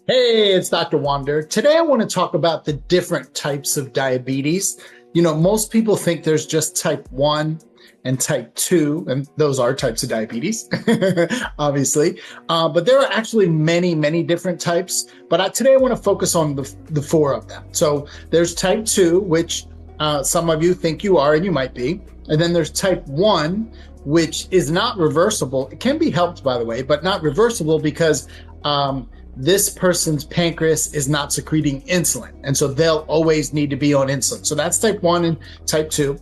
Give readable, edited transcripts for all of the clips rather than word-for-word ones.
Hey, it's Dr. Wander. Today I want to talk about the different types of diabetes. Most people think there's just type 1 and type 2, and those are types of diabetes, obviously. But there are actually many, many different types. But today I want to focus on the four of them. So there's type 2, which some of you think you are, and you might be. And then there's type 1, which is not reversible. It can be helped, by the way, but not reversible because this person's pancreas is not secreting insulin. And so they'll always need to be on insulin. So that's type 1 and type 2.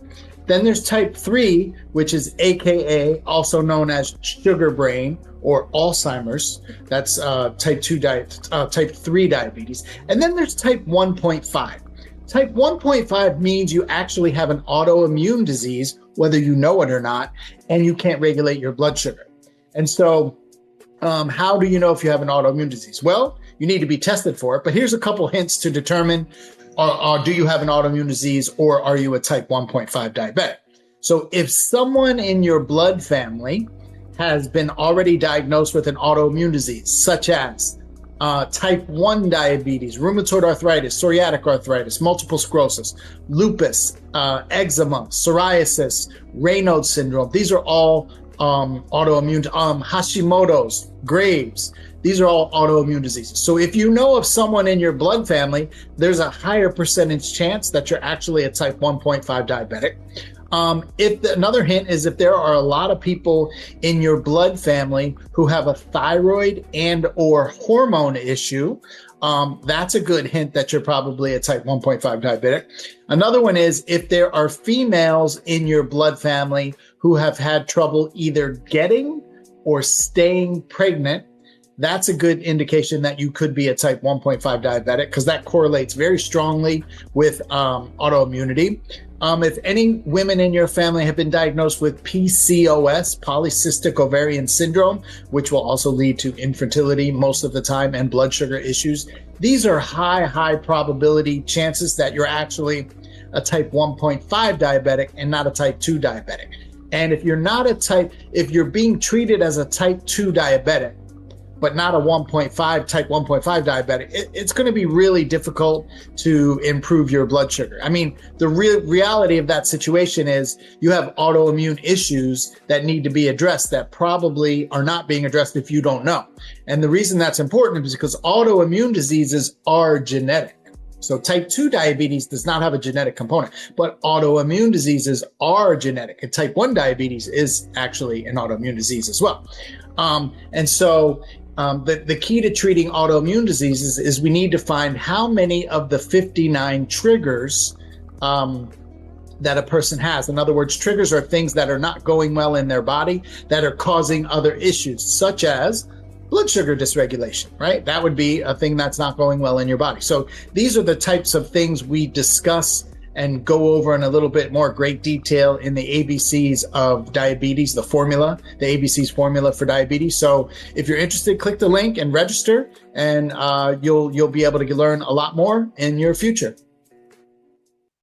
Then there's type 3, which is AKA, also known as sugar brain or Alzheimer's. That's type 3 diabetes. And then there's type 1.5. Type 1.5 means you actually have an autoimmune disease, whether you know it or not, and you can't regulate your blood sugar. And so how do you know if you have an autoimmune disease? Well, you need to be tested for it, but here's a couple hints to determine do you have an autoimmune disease or are you a type 1.5 diabetic? So if someone in your blood family has been already diagnosed with an autoimmune disease, such as type 1 diabetes, rheumatoid arthritis, psoriatic arthritis, multiple sclerosis, lupus, eczema, psoriasis, Raynaud's syndrome, these are all autoimmune, Hashimoto's, Graves, these are all autoimmune diseases. So if you know of someone in your blood family, there's a higher percentage chance that you're actually a type 1.5 diabetic. Another hint is if there are a lot of people in your blood family who have a thyroid and or hormone issue, that's a good hint that you're probably a type 1.5 diabetic. Another one is if there are females in your blood family who have had trouble either getting or staying pregnant, that's a good indication that you could be a type 1.5 diabetic because that correlates very strongly with autoimmunity. If any women in your family have been diagnosed with PCOS, polycystic ovarian syndrome, which will also lead to infertility most of the time and blood sugar issues, these are high probability chances that you're actually a type 1.5 diabetic and not a type 2 diabetic. And if you're being treated as a type 2 diabetic, but not a type 1.5 diabetic, it's going to be really difficult to improve your blood sugar. I mean, the reality of that situation is you have autoimmune issues that need to be addressed that probably are not being addressed if you don't know. And the reason that's important is because autoimmune diseases are genetic. So type 2 diabetes does not have a genetic component, but autoimmune diseases are genetic. And type 1 diabetes is actually an autoimmune disease as well. The key to treating autoimmune diseases is we need to find how many of the 59 triggers that a person has. In other words, triggers are things that are not going well in their body that are causing other issues, such as blood sugar dysregulation, right? That would be a thing that's not going well in your body. So these are the types of things we discuss and go over in a little bit more great detail in the ABCs of diabetes, the ABCs formula for diabetes. So if you're interested, click the link and register, and you'll be able to learn a lot more in your future.